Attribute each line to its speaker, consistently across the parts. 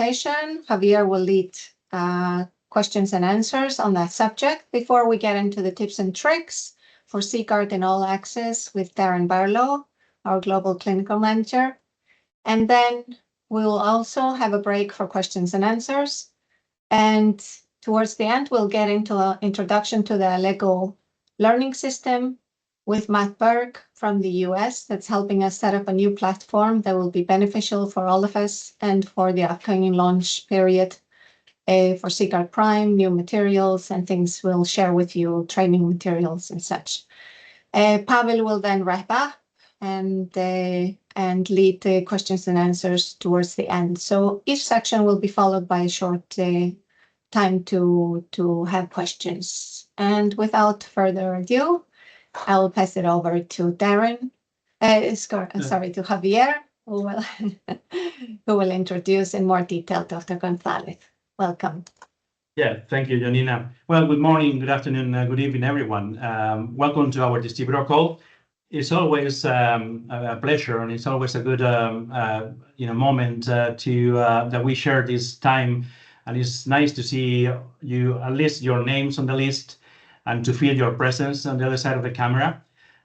Speaker 1: presentation. Javier will lead questions and answers on that subject before we get into the tips and tricks for CGuard in All Access with Darren Barlow, our Global Clinical Manager. And then we will also have a break for questions and answers. And towards the end, we'll get into an introduction to the Allego Learning System with Matt Burke from the US that's helping us set up a new platform that will be beneficial for all of us and for the upcoming launch period for CGuard Prime, new materials and things we'll share with you, training materials and such. Pavel will then wrap up and lead the questions and answers towards the end. So each section will be followed by a short time to have questions. And without further ado, I will pass it over to Darren, to Javier, who will introduce in more detail Dr. González. Welcome.
Speaker 2: Yeah, thank you, Janina. Well, good morning, good afternoon, good evening, everyone. Welcome to our distributor call. It's always a pleasure, and it's always a good moment that we share this time. And it's nice to see you, at least your names on the list, and to feel your presence on the other side of the camera.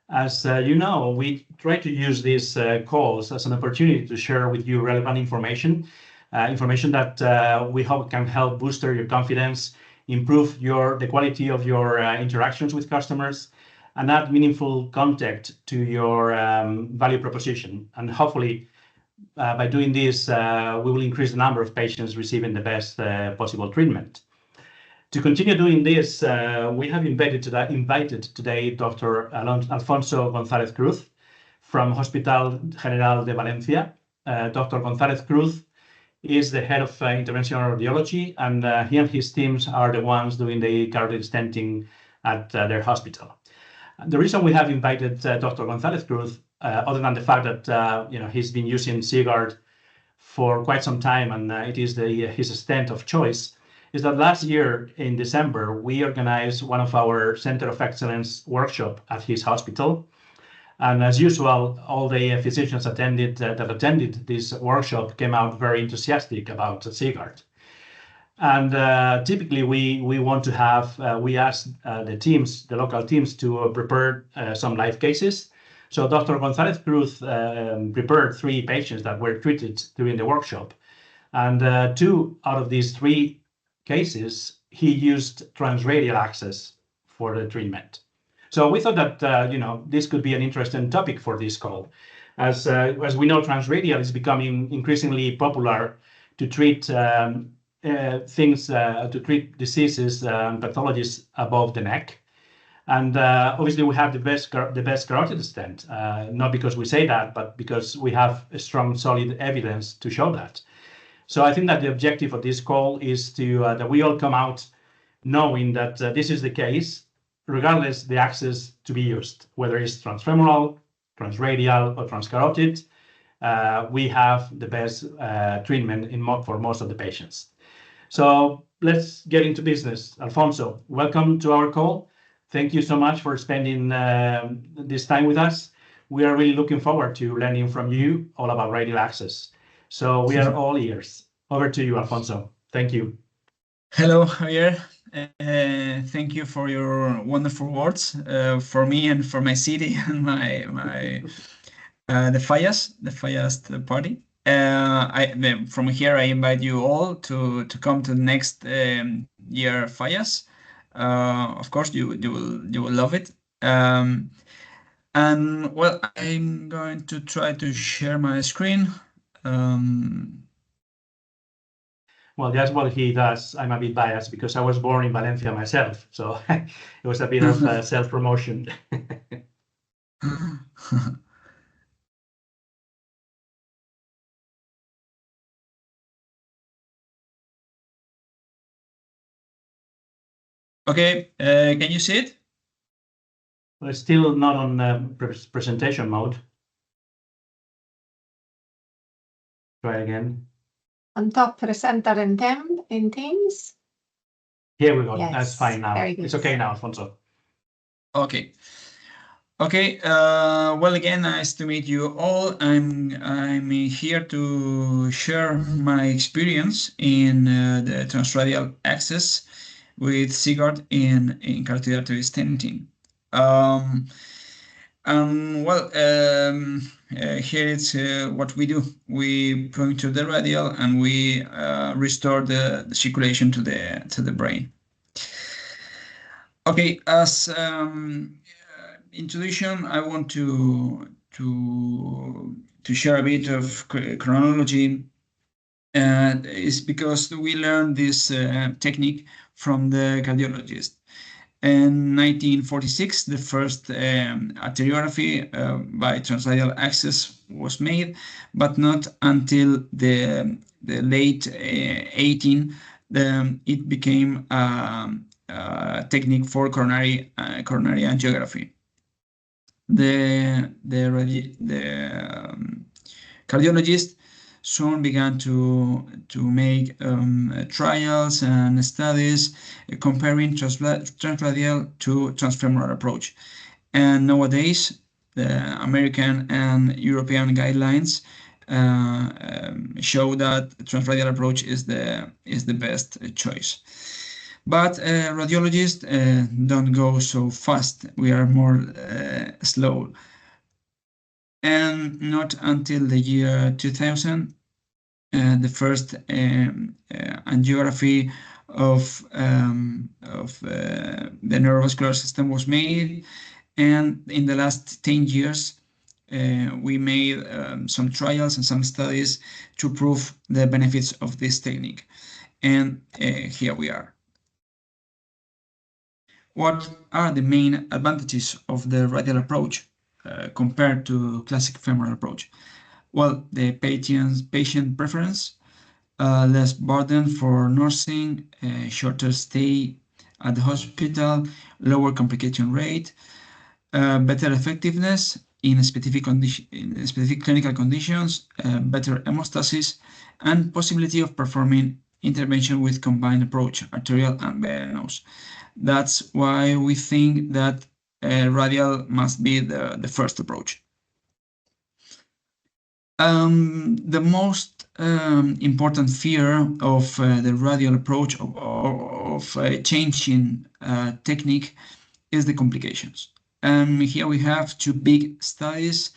Speaker 2: As you know, we try to use these calls as an opportunity to share with you relevant information that we hope can help boost your confidence, improve the quality of your interactions with customers, and add meaningful context to your value proposition. And hopefully, by doing this, we will increase the number of patients receiving the best possible treatment. To continue doing this, we have invited today Dr. Alfonso González Cruz from Hospital General de Valencia. Dr. González Cruz is the head of interventional radiology, and he and his teams are the ones doing the carotid stenting at their hospital. The reason we have invited Dr. González Cruz, other than the fact that he's been using CGuard for quite some time and it is his stent of choice, is that last year in December we organized one of our Center of Excellence workshop at his hospital. And as usual, all the physicians that attended this workshop came out very enthusiastic about CGuard. And typically we want to have, we ask the local teams to prepare some live cases. So Dr. González Cruz prepared 3 patients that were treated during the workshop. And 2 out of these 3 cases, he used transradial access for the treatment. So we thought that this could be an interesting topic for this call. As we know, transradial is becoming increasingly popular to treat diseases and pathologies above the neck. And obviously we have the best carotid stent, not because we say that, but because we have a strong, solid evidence to show that. So I think that the objective of this call is that we all come out knowing that this is the case, regardless the access to be used, whether it's transfemoral, transradial, or transcarotid. We have the best treatment for most of the patients. So let's get into business. Alfonso, welcome to our call. Thank you so much for spending this time with us. We are really looking forward to learning from you all about radial access. So we are all ears. Over to you, Alfonso. Thank you.
Speaker 3: Hello, Javier. Thank you for your wonderful words for me and for my city and the Fallas party. From here, I invite you all to come to the next year Fallas. Of course, you will love it. And well, I'm going to try to share my screen.
Speaker 2: Well, that's what he does. I'm a bit biased because I was born in Valencia myself, so it was a bit of self-promotion.
Speaker 3: Okay, can you see it?
Speaker 2: Well, it's still not on presentation mode. Try again.
Speaker 1: On top, presenter in Teams.
Speaker 2: Here we go.
Speaker 1: Yes,
Speaker 2: that's fine now.
Speaker 1: very good.
Speaker 2: It's okay now, Alfonso.
Speaker 3: Okay. Okay, well, again, nice to meet you all. I'm here to share my experience in the transradial access with CGuard in carotid artery stenting. Well, here it's what we do. We puncture the radial and we restore the circulation to the brain. Okay, as introduction, I want to share a bit of chronology. Is because we learned this technique from the cardiologist. In 1946, the first arteriography by transradial access was made, but not until the late 18, it became a technique for coronary angiography. The cardiologist soon began to make trials and studies comparing transradial to transfemoral approach. And nowadays, the American and European guidelines show that transradial approach is the best choice. But radiologists don't go so fast. We are more slow. And not until the year 2000, the first angiography of the neurovascular system was made. And in the last 10 years, we made some trials and some studies to prove the benefits of this technique. And here we are. What are the main advantages of the radial approach compared to classic femoral approach? Well, the patient preference, less burden for nursing, shorter stay at the hospital, lower complication rate, better effectiveness in specific clinical conditions, better hemostasis, and possibility of performing intervention with combined approach, arterial and venous. That's why we think that radial must be the first approach. The most important fear of the radial approach of changing technique is the complications. Here we have two big studies,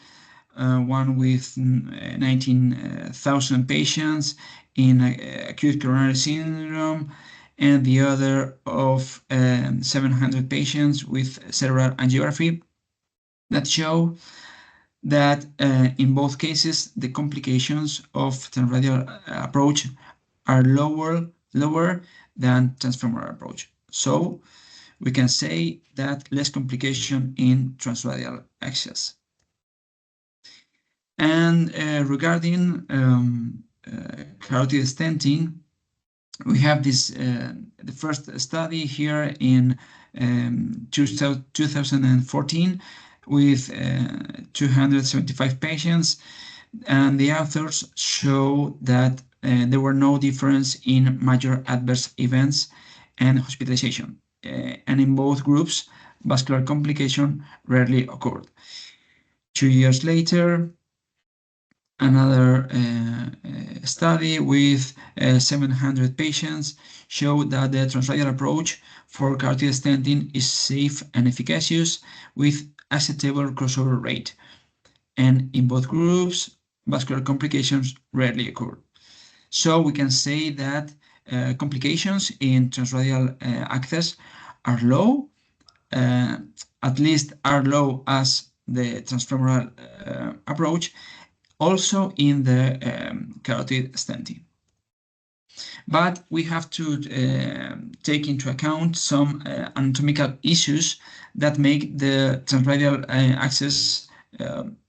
Speaker 3: one with 19,000 patients in acute coronary syndrome, and the other of 700 patients with cerebral angiography, that show that in both cases the complications of transradial approach are lower than transfemoral approach. So we can say that less complication in transradial access. And regarding carotid stenting, we have this the first study here in 2014 with 275 patients, and the authors show that there were no difference in major adverse events and hospitalization. And in both groups, vascular complication rarely occurred. 2 years later, another study with 700 patients showed that the transradial approach for carotid stenting is safe and efficacious with acceptable crossover rate. And in both groups, vascular complications rarely occur. So we can say that complications in transradial access are low, at least are low as the transfemoral approach, also in the carotid stenting. But we have to take into account some anatomical issues that make the transradial access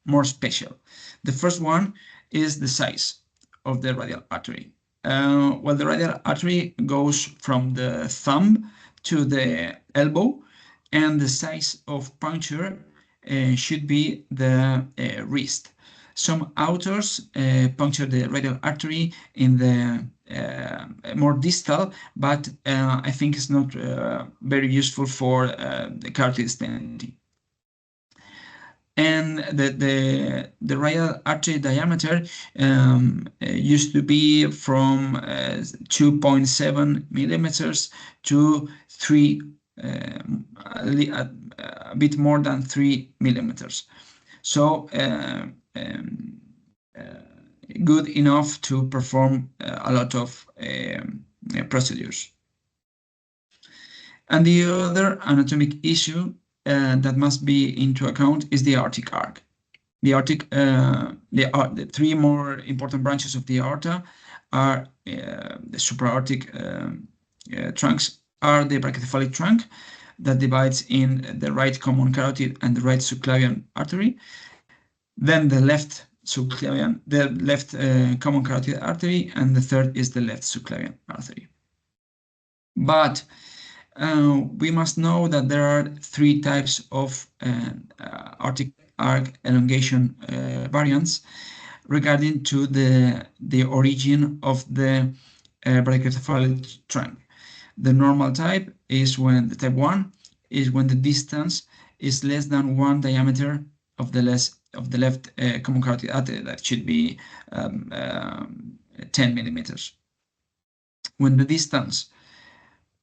Speaker 3: more special. The first one is the size of the radial artery. Well, the radial artery goes from the thumb to the elbow, and the size of puncture should be the wrist. Some authors puncture the radial artery in the more distal, but I think it's not very useful for the carotid stenting. And the radial artery diameter used to be from 2.7 millimeters to 3, a bit more than 3 millimeters. So good enough to perform a lot of procedures. And the other anatomic issue that must be into account is the aortic arc. The aortic, the 3 more important branches of the aorta are the supraaortic trunks are the brachycephalic trunk that divides in the right common carotid and the right subclavian artery. Then the left subclavian, the left common carotid artery, and the third is the left subclavian artery. But we must know that there are 3 types of aortic arc elongation variants regarding to the origin of the brachycephalic trunk. The normal type is when the type 1 is when the distance is less than 1 diameter of the left common carotid artery. That should be 10 millimeters. When the distance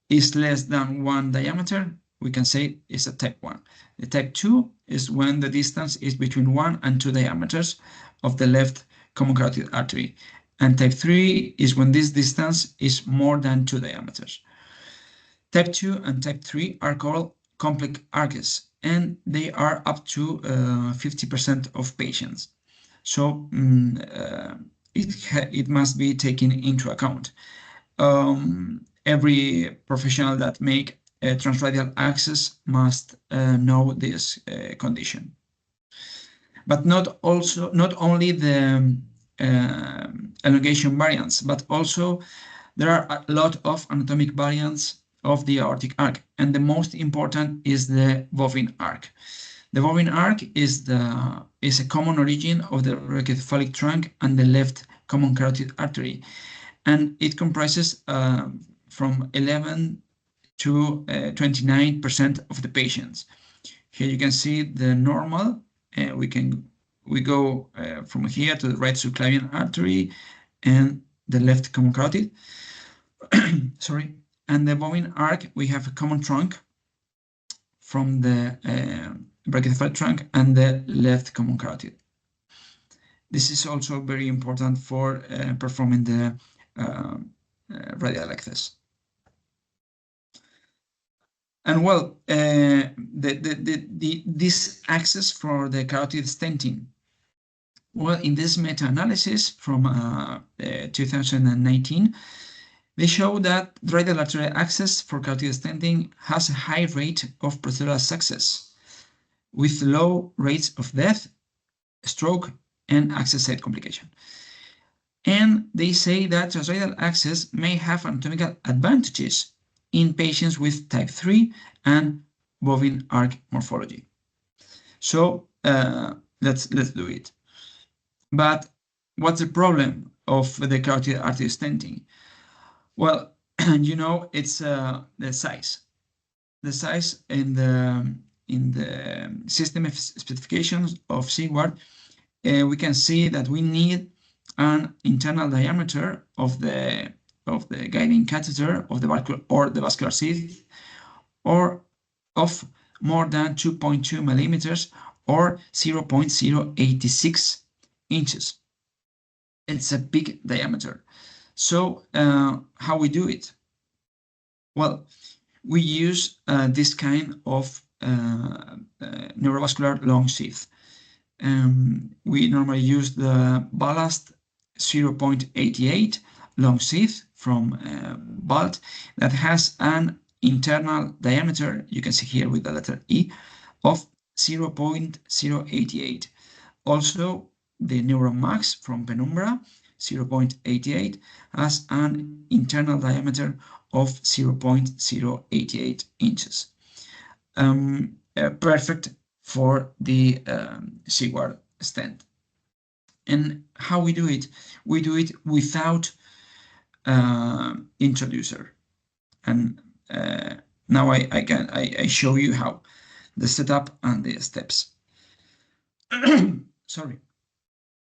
Speaker 3: is less than 1 diameter, we can say it's a type 1. The type 2 is when the distance is between 1 and 2 diameters of the left common carotid artery. And type 3 is when this distance is more than 2 diameters. Type 2 and type 3 are called complex arches, and they are up to 50% of patients. So it must be taken into account. Every professional that make a transradial access must know this condition. But not only the elongation variants, but also there are a lot of anatomic variants of the aortic arc, and the most important is the bovine arc. The bovine arc is a common origin of the brachycephalic trunk and the left common carotid artery, and it comprises from 11 to 29% of the patients. Here you can see the normal. We go from here to the right subclavian artery and the left common carotid. Sorry. And the bovine arc, we have a common trunk from the brachycephalic trunk and the left common carotid. This is also very important for performing the radial access. And well, this access for the carotid stenting. Well, in this meta-analysis from 2019, they show that radial arterial access for carotid stenting has a high rate of procedural success, with low rates of death, stroke, and access site complication. And they say that transradial access may have anatomical advantages in patients with type 3 and bovine arc morphology. So let's do it. But what's the problem of the carotid artery stenting? Well, you know, it's the size. The size in the system specifications of CGuard, we can see that we need an internal diameter of the guiding catheter of the vascular sheath, or of more than 2.2 millimeters or 0.086 inches. It's a big diameter. So how we do it? Well, we use this kind of neurovascular long sheath. We normally use the ballast 0.88 long sheath from BALT that has an internal diameter, you can see here with the letter E, of 0.088. Also, the NeuroMax from Penumbra 0.88 has an internal diameter of 0.088 inches. Perfect for the CGuard stent. And how we do it? We do it without introducer. And now I show you how the setup and the steps. Sorry.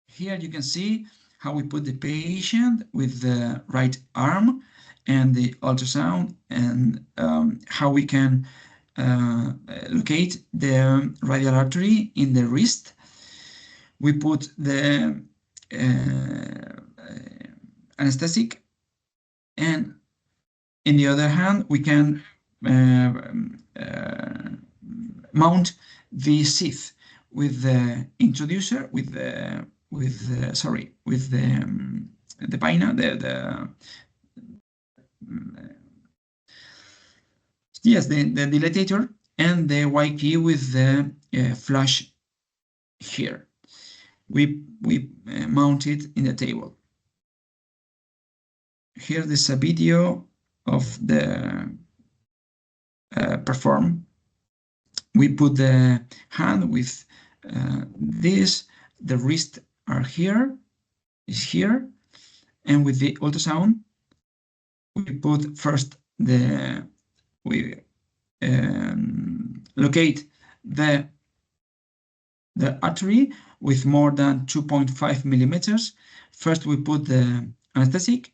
Speaker 3: Here you can see how we put the patient with the right arm and the ultrasound, and how we can locate the radial artery in the wrist. We put the anesthetic, and in the other hand, we can mount the sheath with the introducer, with the pina, the dilatator, and the Y key with the flash here. We mount it in the table. Here is a video of the perform. We put the hand with this, the wrist is here, and with the ultrasound, we put first we locate the artery with more than 2.5 millimeters. First, we put the anesthetic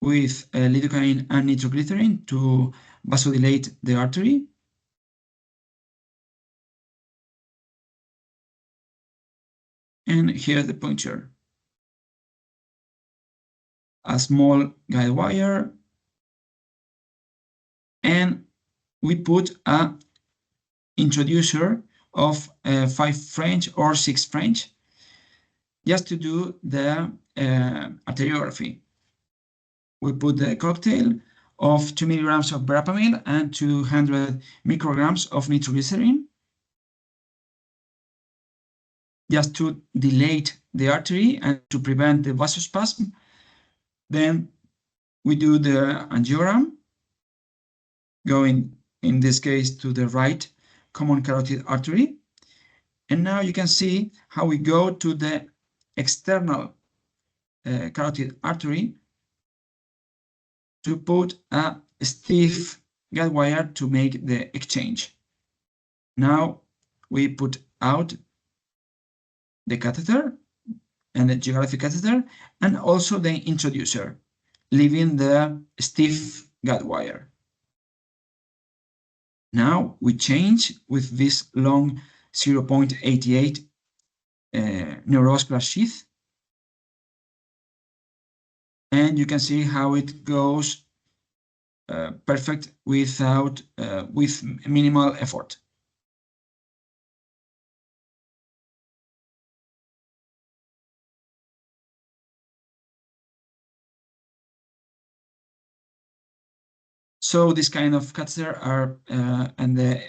Speaker 3: with lidocaine and nitroglycerin to vasodilate the artery. And here's the puncture. A small guide wire, and we put a introducer of 5 French or 6 French just to do the arteriography. We put the cocktail of 2 milligrams of verapamil and 200 micrograms of nitroglycerin just to dilate the artery and to prevent the vasospasm. Then we do the angiogram, going in this case to the right common carotid artery. And now you can see how we go to the external carotid artery to put a stiff guide wire to make the exchange. Now we put out the catheter and the geographic catheter, and also the introducer, leaving the stiff guide wire. Now we change with this long 0.88 neurovascular sheath, and you can see how it goes perfect without with minimal effort. So this kind of catheter are and the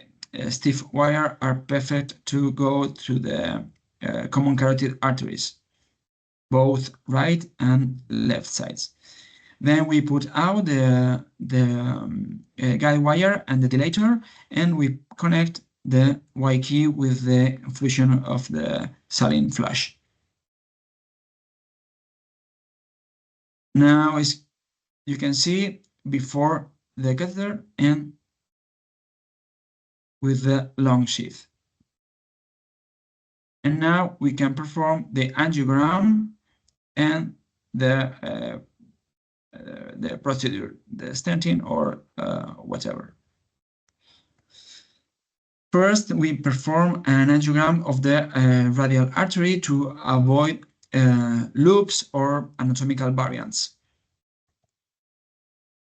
Speaker 3: stiff wire are perfect to go to the common carotid arteries, both right and left sides. Then we put out the guide wire and the dilator, and we connect the Y key with the infusion of the saline flush. Now, as you can see, before the catheter and with the long sheath. And now we can perform the angiogram and the procedure, the stenting or whatever. First, we perform an angiogram of the radial artery to avoid loops or anatomical variants.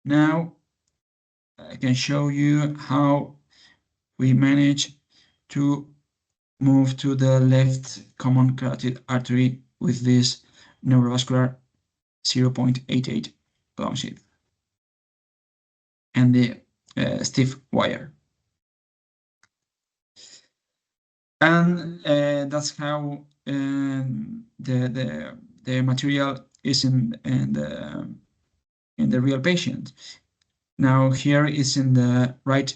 Speaker 3: Now, I can show you how we manage to move to the left common carotid artery with this neurovascular 0.88 long sheath and the stiff wire. And that's how the material is in the real patient. Now here is in the right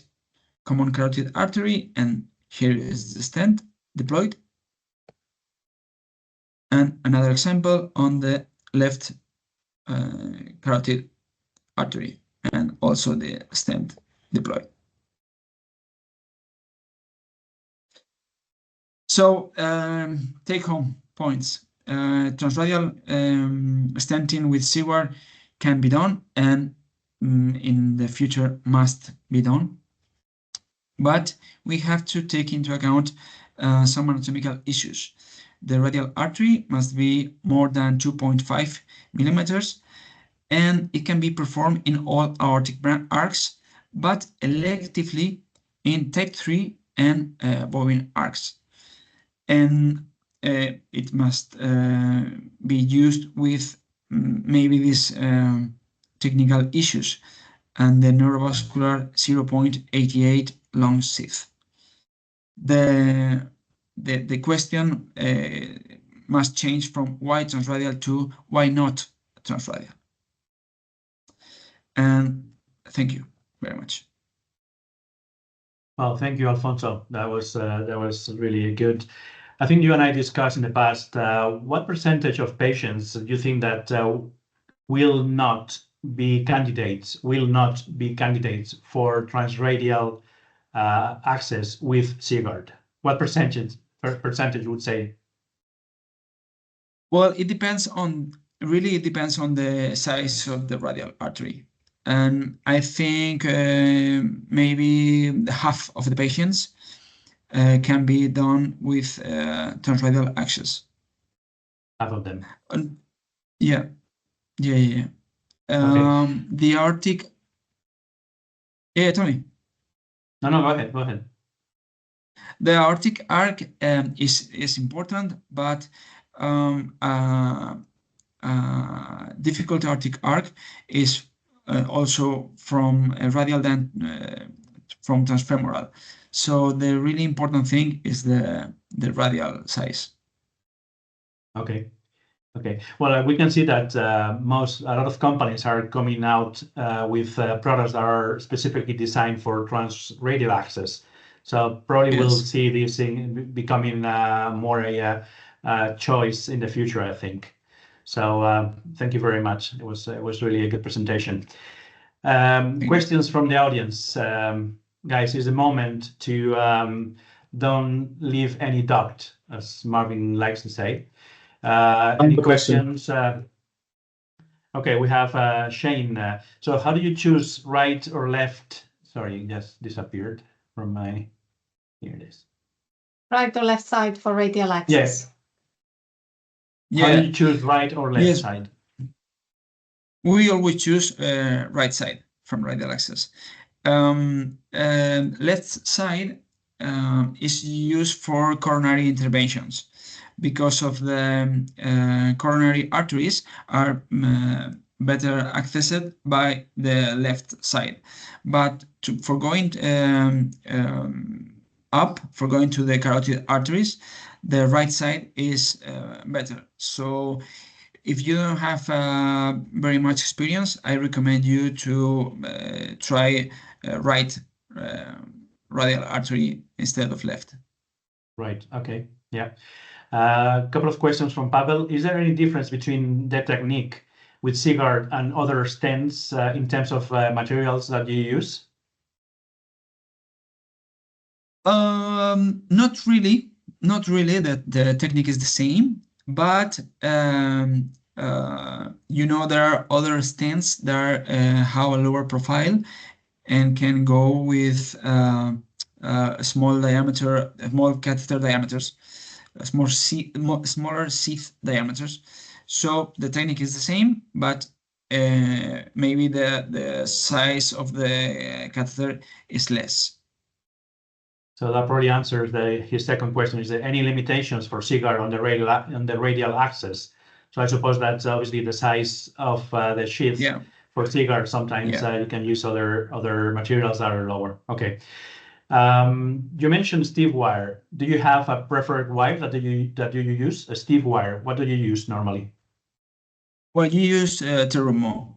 Speaker 3: common carotid artery, and here is the stent deployed. And another example on the left carotid artery, and also the stent deployed. So take-home points. Transradial stenting with CGuard can be done, and in the future must be done. But we have to take into account some anatomical issues. The radial artery must be more than 2.5 millimeters, and it can be performed in all aortic arcs, but electively in type 3 and bovine arcs. And it must be used with maybe these technical issues and the neurovascular 0.88 long sheath. The question must change from why transradial to why not transradial. And thank you very much.
Speaker 2: Well, thank you, Alfonso. That was really good. I think you and I discussed in the past what percentage of patients do you think that will not be candidates for transradial access with CGuard? What percentage would say?
Speaker 3: Well, it depends on the size of the radial artery. And I think maybe half of the patients can be done with transradial access.
Speaker 2: Half of them.
Speaker 3: Yeah.
Speaker 2: Okay.
Speaker 3: The aortic. Yeah, tell me.
Speaker 2: No, go ahead.
Speaker 3: The aortic arc is important, but difficult aortic arc is also from radial than from transfemoral. So the really important thing is the radial size.
Speaker 2: Okay. Well, we can see that a lot of companies are coming out with products that are specifically designed for transradial access. So probably we'll see this thing becoming more a choice in the future, I think. So thank you very much. It was really a good presentation. Questions from the audience, guys. Is the moment to don't leave any doubt, as Marvin likes to say. Any questions? Okay, we have Shane. So how do you choose right or left? Sorry, it just disappeared from my. Here it is.
Speaker 1: Right or left side for radial access?
Speaker 2: Yes. Yeah. How do you choose right or left side?
Speaker 3: We always choose right side from radial access. Left side is used for coronary interventions because of the coronary arteries are better accessed by the left side. But for going for going to the carotid arteries, the right side is better. So if you don't have very much experience, I recommend you to try right radial artery instead of left.
Speaker 2: Right. Okay. Yeah. A couple of questions from Pavel. Is there any difference between the technique with CGuard and other stents in terms of materials that you use?
Speaker 3: Not really. That the technique is the same, but there are other stents that have a lower profile and can go with small catheter diameters, smaller sheath diameters. So the technique is the same, but maybe the size of the catheter is less.
Speaker 2: So that probably answers his second question. Is there any limitations for CGuard on the radial access? So I suppose that's obviously the size of the sheath.
Speaker 3: Yeah.
Speaker 2: For CGuard, sometimes you can use other materials that are lower. Okay. You mentioned Steve wire. Do you have a preferred wire that you use? A Steve wire. What do you use normally?
Speaker 3: Well, you use Terumo.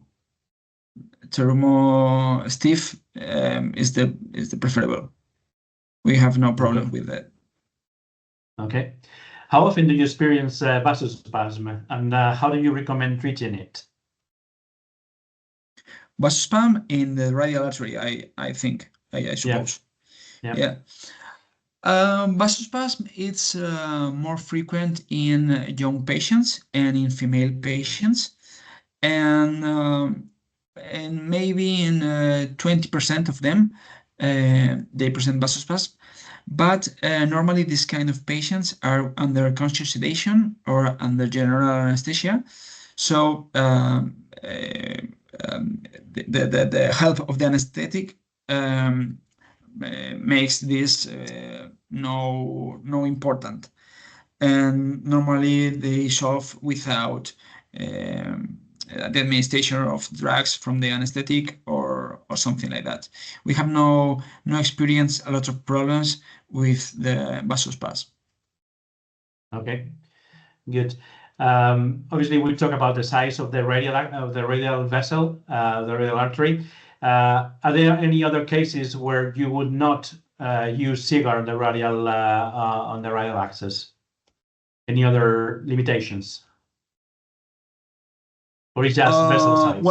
Speaker 3: Terumo Steve is the preferable. We have no problem with that.
Speaker 2: Okay. How often do you experience vasospasm, and how do you recommend treating it?
Speaker 3: Vasospasm in the radial artery, I think, I suppose.
Speaker 2: Yeah.
Speaker 3: Vasospasm it's more frequent in young patients and in female patients, and maybe in 20% of them they present vasospasm. But normally these kind of patients are under conscious sedation or under general anesthesia. So the help of the anesthetic makes this no important, and normally they solve without the administration of drugs from the anesthetic or something like that. We have no experience a lot of problems with the vasospasm.
Speaker 2: Okay, good. Obviously, we talk about the size of the radial vessel, the radial artery. Are there any other cases where you would not use CGuard the radial on the radial axis? Any other limitations, or is just vessel size?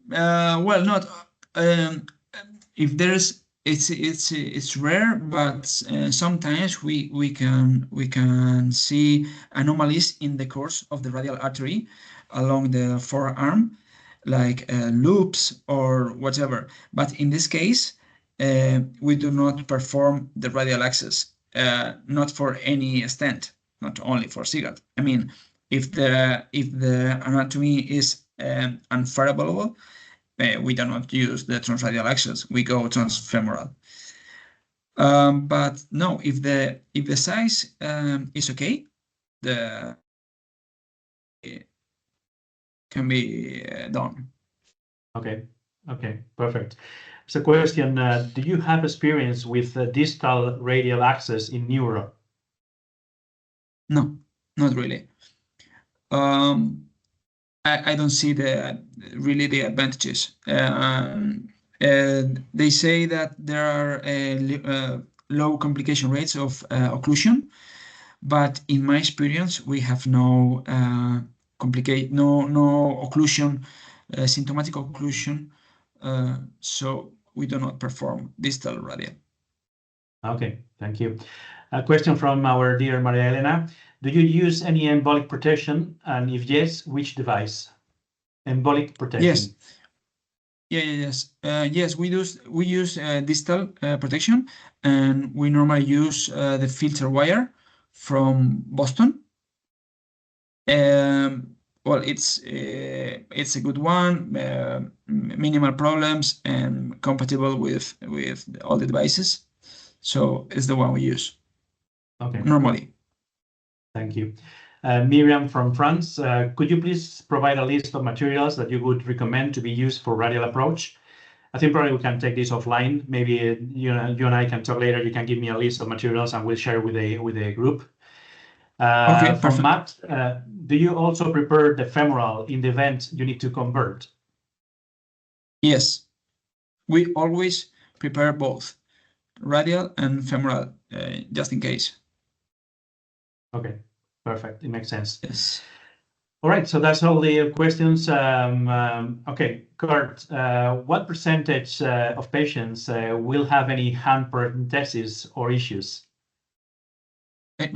Speaker 3: Well, not if there's it's rare, but sometimes we can see anomalies in the course of the radial artery along the forearm, like loops or whatever. But in this case, we do not perform the radial access, not for any stent, not only for CGuard. I mean, if the anatomy is unfavorable, we do not use the transradial access. We go transfemoral. But no, if the size is okay, the can be done.
Speaker 2: Okay, perfect. So question, do you have experience with distal radial access in neuro?
Speaker 3: No, not really. I don't see really the advantages. They say that there are low complication rates of occlusion, but in my experience, we have no occlusion, symptomatic occlusion, so we do not perform distal radial.
Speaker 2: Okay, thank you. A question from our dear Maria Elena. Do you use any embolic protection? And if yes, which device? Embolic protection.
Speaker 3: Yes. Yes, we use distal protection, and we normally use the filter wire from Boston. Well, it's a good one, minimal problems, and compatible with all the devices. So it's the one we use.
Speaker 2: Okay.
Speaker 3: Normally.
Speaker 2: Thank you. Miriam from France, could you please provide a list of materials that you would recommend to be used for radial approach? I think probably we can take this offline. Maybe you and I can talk later. You can give me a list of materials and we'll share with the group.
Speaker 3: Okay,
Speaker 2: from Matt, do you also prepare the femoral in the event you need to convert?
Speaker 3: Yes, we always prepare both radial and femoral, just in case.
Speaker 2: Okay, perfect. It makes sense.
Speaker 3: Yes.
Speaker 2: All right, so that's all the questions. Okay, Kurt, what percentage of patients will have any hand parentheses or issues?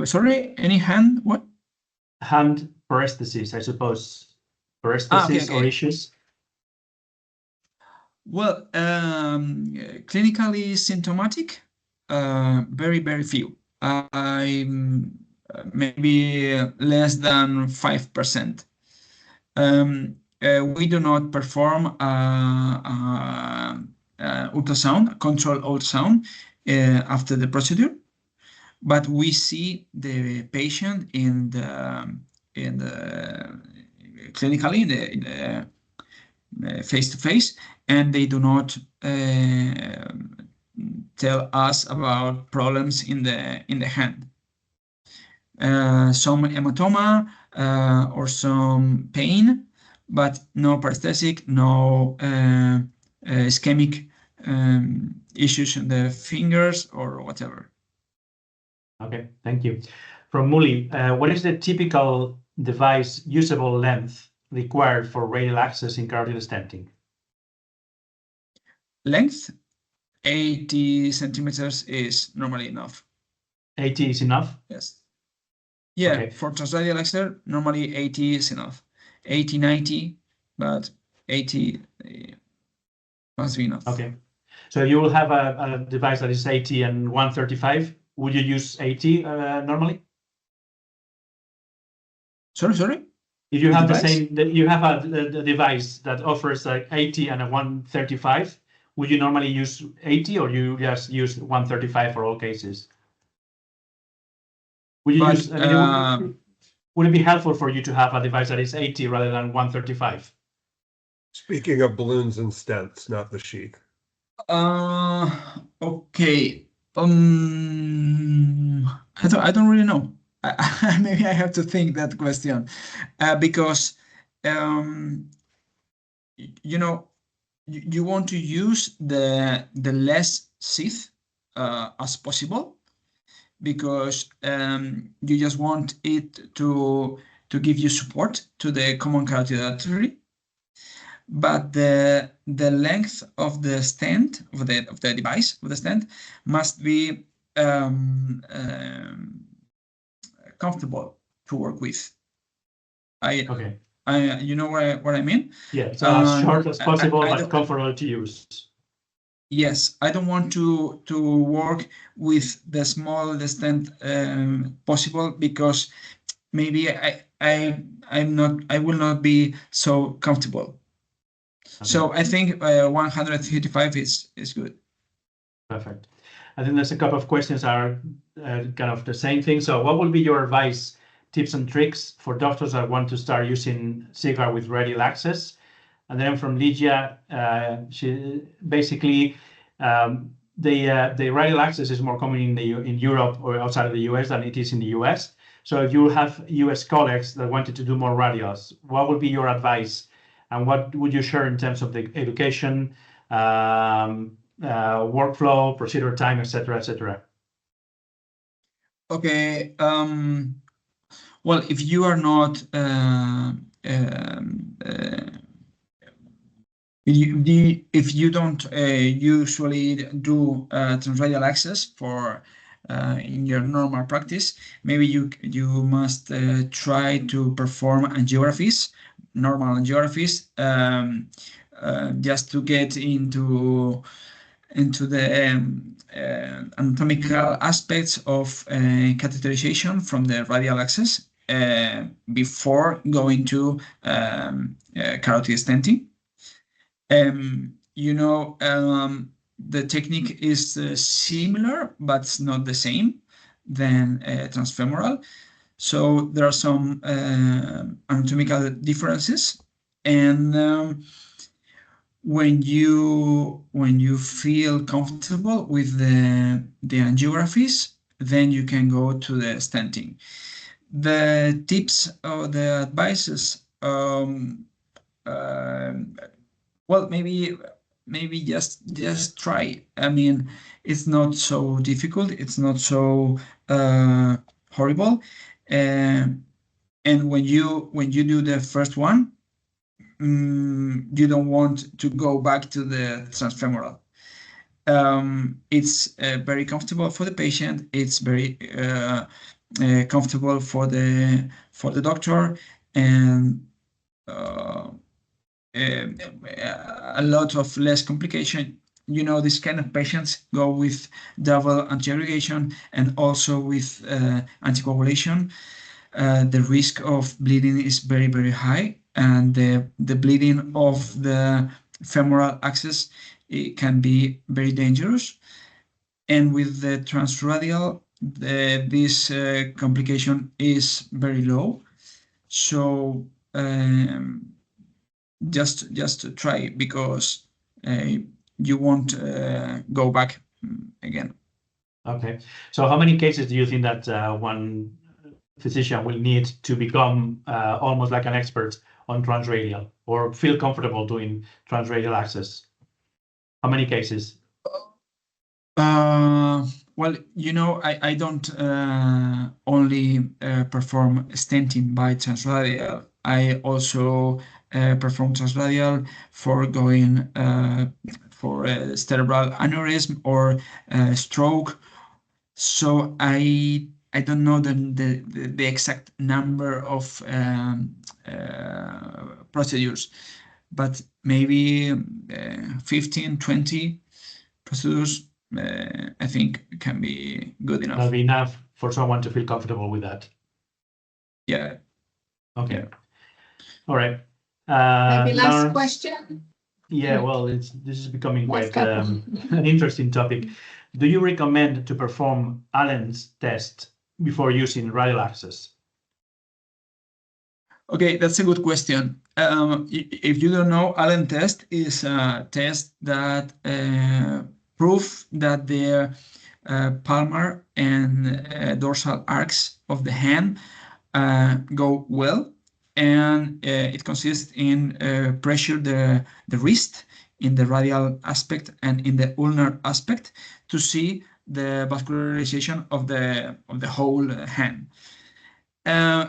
Speaker 3: Sorry, any hand? What?
Speaker 2: Hand paresthesis, I suppose. Paresthesis
Speaker 3: okay.
Speaker 2: or issues?
Speaker 3: Well, clinically symptomatic, very, very few. Maybe less than 5%. We do not perform ultrasound, control ultrasound after the procedure, but we see the patient in the clinically in the face-to-face, and they do not tell us about problems in the hand. Some hematoma or some pain, but no paresthetic, no ischemic issues in the fingers or whatever.
Speaker 2: Okay, thank you. From Muli, what is the typical device usable length required for radial access in cardiac stenting?
Speaker 3: Length? 80 centimeters is normally enough.
Speaker 2: 80 is enough?
Speaker 3: Yes. Yeah,
Speaker 2: Okay.
Speaker 3: for transradial access, normally 80 is enough. 80, 90, but 80 must be enough.
Speaker 2: Okay. So you will have a device that is 80 and 135. Would you use 80 normally?
Speaker 3: Sorry?
Speaker 2: If you
Speaker 3: The
Speaker 2: have the
Speaker 3: device?
Speaker 2: same, you have a device that offers like 80 and a 135, would you normally use 80 or you just use 135 for all cases? Would you
Speaker 3: But,
Speaker 2: use, I mean, would it be helpful for you to have a device that is 80 rather than 135?
Speaker 4: Speaking of balloons and stents, not the sheath.
Speaker 3: Okay. I don't really know. Maybe I have to think that question, because you know, you want to use the less sheath as possible, because you just want it to give you support to the common carotid artery. But the length of the stent of the device of the stent must be comfortable to work with.
Speaker 2: Okay.
Speaker 3: You know what I mean?
Speaker 2: Yeah, so as short as possible,
Speaker 3: I
Speaker 2: but
Speaker 3: don't-
Speaker 2: comfortable to use.
Speaker 3: Yes, I don't want to work with the smallest stent possible, because maybe I will not be so comfortable. So I think 155 is good.
Speaker 2: Perfect. I think there's a couple of questions are kind of the same thing. So what will be your advice, tips and tricks for doctors that want to start using CGuard with radial access? And then from Lydia, she basically, the radial access is more common in Europe or outside of the US than it is in the US. So if you have US colleagues that wanted to do more radials, what would be your advice? And what would you share in terms of the education, workflow, procedure time, etc., etc.?
Speaker 3: Okay. Well, if you are not if you don't usually do transradial access for in your normal practice, maybe you must try to perform angiographies, normal angiographies, just to get into the anatomical aspects of catheterization from the radial access before going to carotid stenting. The technique is similar, but it's not the same than transfemoral. So there are some anatomical differences, and when you feel comfortable with the angiographies, then you can go to the stenting. The tips or the advices, well, maybe just try. I mean, it's not so difficult. It's not so horrible. And when you do the first one, you don't want to go back to the transfemoral. It's very comfortable for the patient. It's very comfortable for the doctor, and a lot of less complication. This kind of patients go with double antiaggregation and also with anticoagulation. The risk of bleeding is very, very high, and the bleeding of the femoral access, it can be very dangerous. And with the transradial, this complication is very low. So just try, because you won't go back again.
Speaker 2: Okay. So how many cases do you think that one physician will need to become almost like an expert on transradial or feel comfortable doing transradial access? How many cases?
Speaker 3: Well, I don't only perform stenting by transradial. I also perform transradial for going for cerebral aneurysm or stroke. So I don't know the exact number of procedures, but maybe 15, 20 procedures, I think can be good enough.
Speaker 2: That'll be enough for someone to feel comfortable with that.
Speaker 3: Yeah.
Speaker 2: Okay.
Speaker 3: Yeah.
Speaker 2: All right.
Speaker 1: Maybe last
Speaker 2: Lawrence?
Speaker 1: question.
Speaker 2: Yeah, well, this is becoming
Speaker 1: Last
Speaker 2: quite
Speaker 1: couple.
Speaker 2: an interesting topic. Do you recommend to perform Allen's test before using radial access?
Speaker 3: Okay, that's a good question. If you don't know, Allen test is a test that prove that the palmar and dorsal arcs of the hand go well, and it consists in pressure the wrist in the radial aspect and in the ulnar aspect to see the vascularization of the whole hand.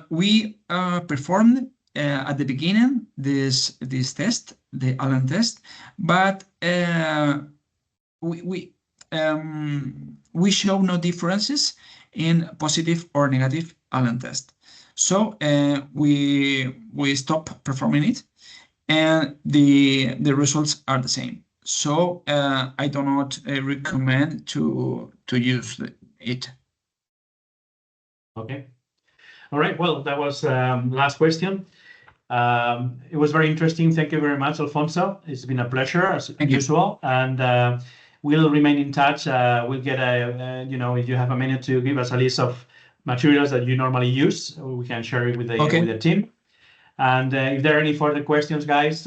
Speaker 3: We performed at the beginning this test, the Allen test, but we show no differences in positive or negative Allen test. So we stop performing it, and the results are the same. So I do not recommend to use it.
Speaker 2: Okay. All right. Well, that was last question. It was very interesting. Thank you very much, Alfonso. It's been a pleasure as usual, and we'll remain in touch. We'll get if you have a minute to give us a list of materials that you normally use, we can share it with the team. And if there are any further questions, guys,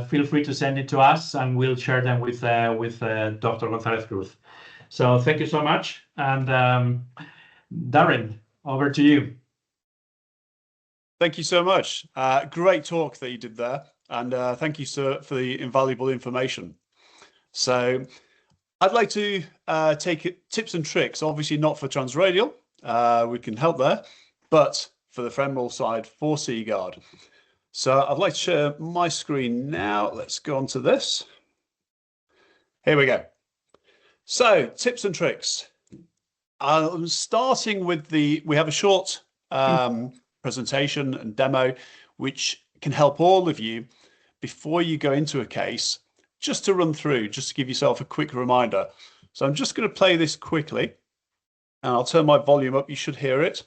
Speaker 2: feel free to send it to us, and we'll share them with Dr. González Cruz. So thank you so much, and Darren, over to you.
Speaker 5: Thank you so much. Great talk that you did there. And thank you, sir, for the invaluable information. So I'd like to take tips and tricks, obviously not for transradial, we can help there, but for the femoral side for CGuard. So I'd like to share my screen now. Let's go on to this. Here we go. So tips and tricks. I'm starting with we have a short presentation and demo, which can help all of you before you go into a case, just to run through, just to give yourself a quick reminder. So I'm just going to play this quickly, and I'll turn my volume up. You should hear it.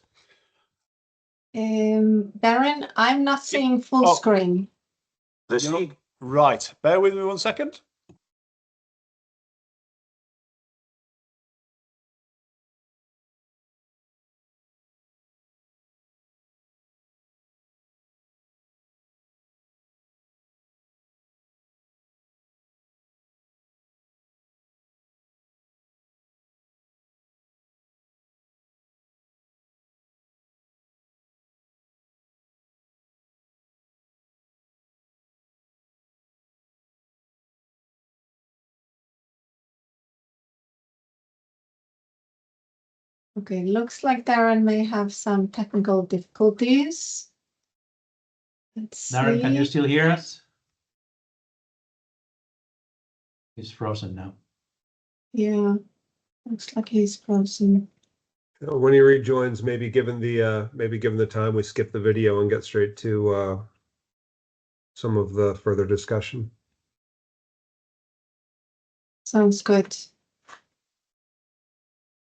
Speaker 1: Darren, I'm not seeing full screen.
Speaker 5: Right, bear with me 1 second.
Speaker 1: Okay, looks like Darren may have some technical difficulties. Let's see.
Speaker 2: Darren, can you still hear us? He's frozen now.
Speaker 1: Yeah, looks like he's frozen.
Speaker 4: When he rejoins, maybe given the time, we skip the video and get straight to some of the further discussion.
Speaker 1: Sounds good.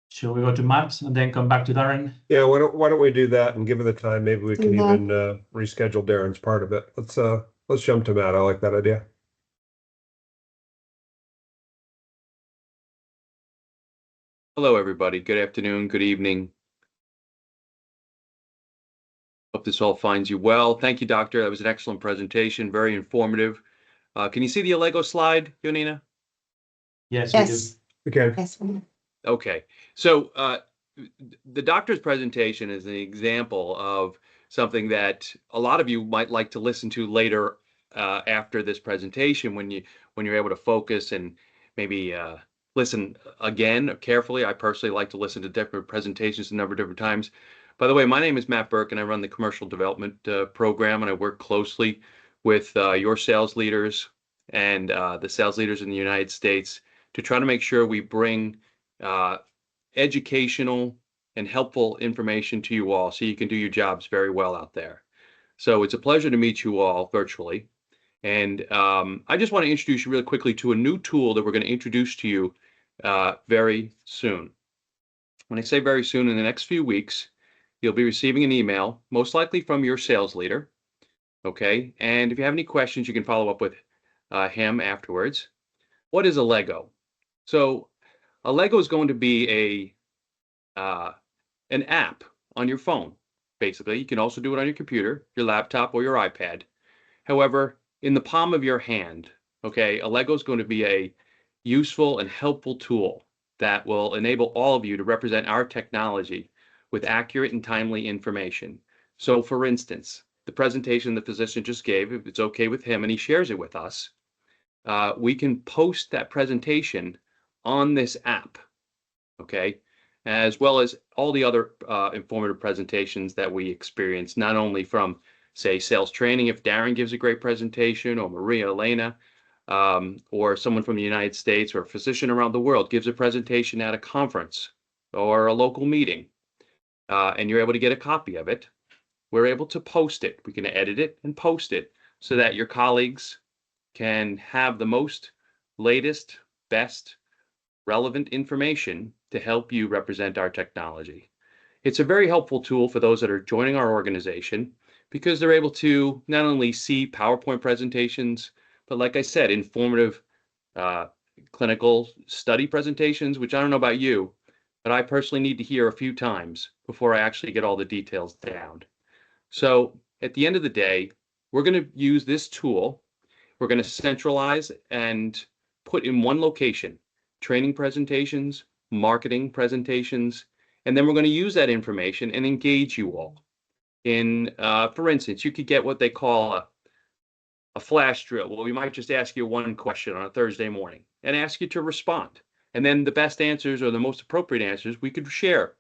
Speaker 2: Shall we go to Matt and then come back to Darren?
Speaker 4: Yeah, why don't we do that, and given the time, maybe we can even reschedule Darren's part of it. Let's jump to Matt. I like that idea.
Speaker 6: Hello, everybody. Good afternoon, good evening. Hope this all finds you well. Thank you, Doctor. That was an excellent presentation, very informative. Can you see the Allego slide, Jonina?
Speaker 2: Yes,
Speaker 1: Yes.
Speaker 2: we do.
Speaker 4: Okay.
Speaker 1: Yes.
Speaker 6: Okay. So the doctor's presentation is an example of something that a lot of you might like to listen to later after this presentation when you're able to focus and maybe listen again carefully. I personally like to listen to different presentations a number of different times. By the way, my name is Matt Burke, and I run the commercial development program, and I work closely with your sales leaders and the sales leaders in the United States to try to make sure we bring educational and helpful information to you all so you can do your jobs very well out there. So it's a pleasure to meet you all virtually. And I just want to introduce you really quickly to a new tool that we're going to introduce to you very soon. When I say very soon, in the next few weeks, you'll be receiving an email, most likely from your sales leader. Okay, and if you have any questions, you can follow up with him afterwards. What is Allego? So Allego is going to be an app on your phone. Basically, you can also do it on your computer, your laptop, or your iPad. However, in the palm of your hand, okay, Allego is going to be a useful and helpful tool that will enable all of you to represent our technology with accurate and timely information. So, for instance, the presentation the physician just gave, if it's okay with him and he shares it with us, we can post that presentation on this app, okay, as well as all the other informative presentations that we experience, not only from, say, sales training, if Darren gives a great presentation, or Maria Elena, or someone from the United States, or a physician around the world gives a presentation at a conference or a local meeting, and you're able to get a copy of it. We're able to post it. We can edit it and post it so that your colleagues can have the most latest, best, relevant information to help you represent our technology. It's a very helpful tool for those that are joining our organization because they're able to not only see PowerPoint presentations, but like I said, informative clinical study presentations, which I don't know about you, but I personally need to hear a few times before I actually get all the details down. So at the end of the day, we're going to use this tool. We're going to centralize and put in one location training presentations, marketing presentations, and then we're going to use that information and engage you all. For instance, you could get what they call a flash drill. Well, we might just ask you one question on a Thursday morning and ask you to respond. And then the best answers or the most appropriate answers we could share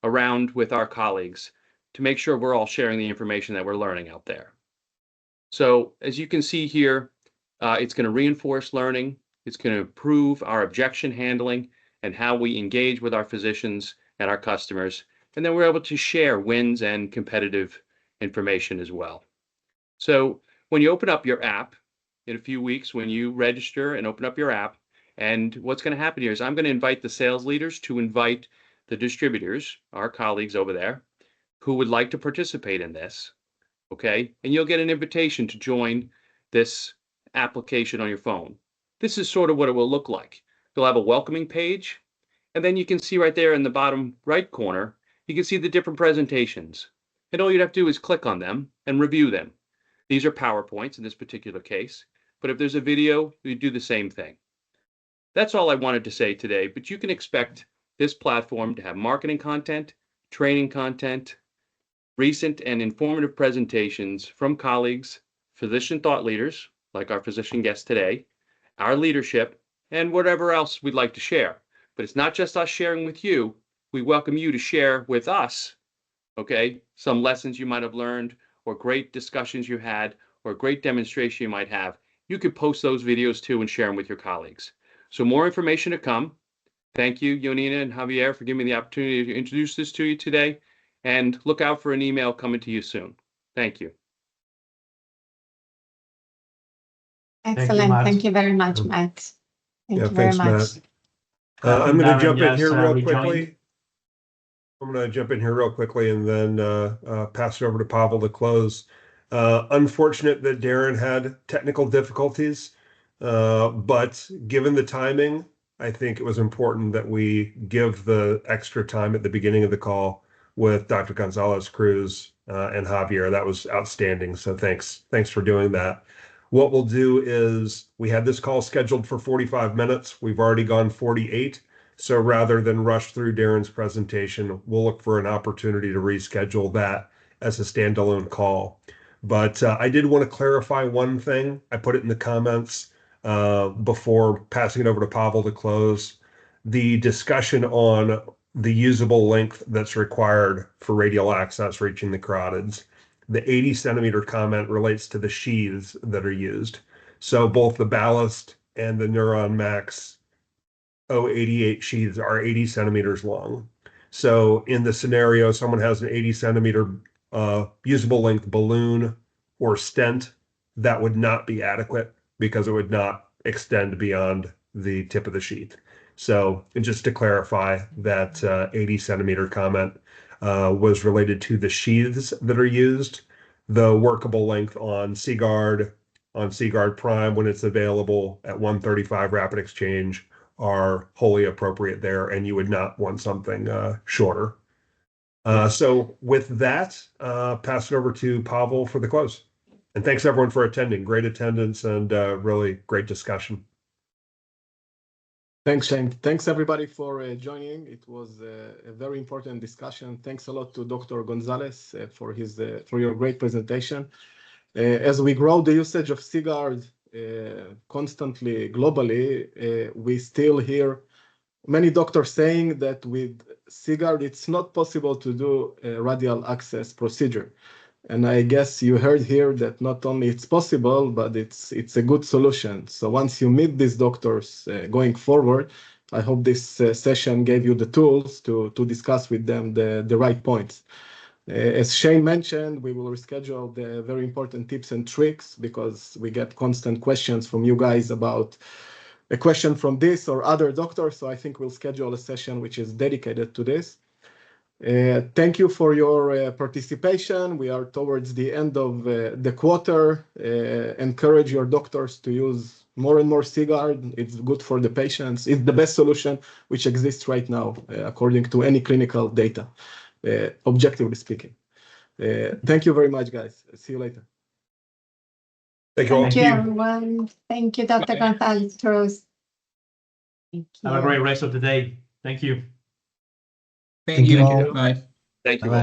Speaker 6: around with our colleagues to make sure we're all sharing the information that we're learning out there. So as you can see here, it's going to reinforce learning. It's going to improve our objection handling and how we engage with our physicians and our customers. And then we're able to share wins and competitive information as well. So when you open up your app in a few weeks, when you register and open up your app, and what's going to happen here is I'm going to invite the sales leaders to invite the distributors, our colleagues over there, who would like to participate in this, okay? And you'll get an invitation to join this application on your phone. This is sort of what it will look like. You'll have a welcoming page, and then you can see right there in the bottom right corner, you can see the different presentations. And all you'd have to do is click on them and review them. These are PowerPoints in this particular case, but if there's a video, you do the same thing. That's all I wanted to say today, but you can expect this platform to have marketing content, training content, recent and informative presentations from colleagues, physician thought leaders, like our physician guest today, our leadership, and whatever else we'd like to share. But it's not just us sharing with you. We welcome you to share with us, okay, some lessons you might have learned, or great discussions you had, or a great demonstration you might have. You could post those videos too and share them with your colleagues. So more information to come. Thank you, Yonina and Javier, for giving me the opportunity to introduce this to you today. And look out for an email coming to you soon. Thank you.
Speaker 1: Excellent.
Speaker 2: Matt.
Speaker 1: Thank you very much, Matt. Thank
Speaker 4: Yeah,
Speaker 1: you very
Speaker 4: thanks,
Speaker 1: much.
Speaker 4: Matt. I'm going to jump in
Speaker 2: Darren
Speaker 4: here
Speaker 2: just
Speaker 4: real
Speaker 2: rejoined.
Speaker 4: quickly. I'm going to jump in here real quickly and then pass it over to Pavel to close. Unfortunate that Darren had technical difficulties, but given the timing, I think it was important that we give the extra time at the beginning of the call with Dr. González Cruz and Javier. That was outstanding. So thanks for doing that. What we'll do is we had this call scheduled for 45 minutes. We've already gone 48. So rather than rush through Darren's presentation, we'll look for an opportunity to reschedule that as a standalone call. But I did want to clarify one thing. I put it in the comments before passing it over to Pavel to close. The discussion on the usable length that's required for radial access reaching the carotids. The 80 centimeter comment relates to the sheaths that are used. So both the ballast and the Neuron Max 088 sheaths are 80 centimeters long. So in the scenario, someone has an 80 centimeter usable length balloon or stent, that would not be adequate because it would not extend beyond the tip of the sheath. So just to clarify, that 80 centimeter comment was related to the sheaths that are used. The workable length on CGuard Prime, when it's available at 135 rapid exchange, are wholly appropriate there, and you would not want something shorter. So with that, pass it over to Pavel for the close. And thanks everyone for attending. Great attendance and really great discussion.
Speaker 7: Thanks, Shane. Thanks everybody for joining. It was a very important discussion. Thanks a lot to Dr. González for your great presentation. As we grow the usage of CGuard constantly globally, we still hear many doctors saying that with CGuard it's not possible to do a radial access procedure. And I guess you heard here that not only it's possible, but it's a good solution. So once you meet these doctors going forward, I hope this session gave you the tools to discuss with them the right points. As Shane mentioned, we will reschedule the very important tips and tricks because we get constant questions from you guys about a question from this or other doctor. So I think we'll schedule a session which is dedicated to this. Thank you for your participation. We are towards the end of the quarter. Encourage your doctors to use more and more CGuard. It's good for the patients. It's the best solution which exists right now, according to any clinical data, objectively speaking. Thank you very much, guys. See you later.
Speaker 4: Thank you all.
Speaker 1: Thank you, everyone. Thank you, Dr. González Cruz. Thank you.
Speaker 2: Have a great rest of the day. Thank you.
Speaker 3: Thank you.
Speaker 8: you all.
Speaker 3: Bye.
Speaker 6: Thank you
Speaker 8: Bye-bye.
Speaker 6: all.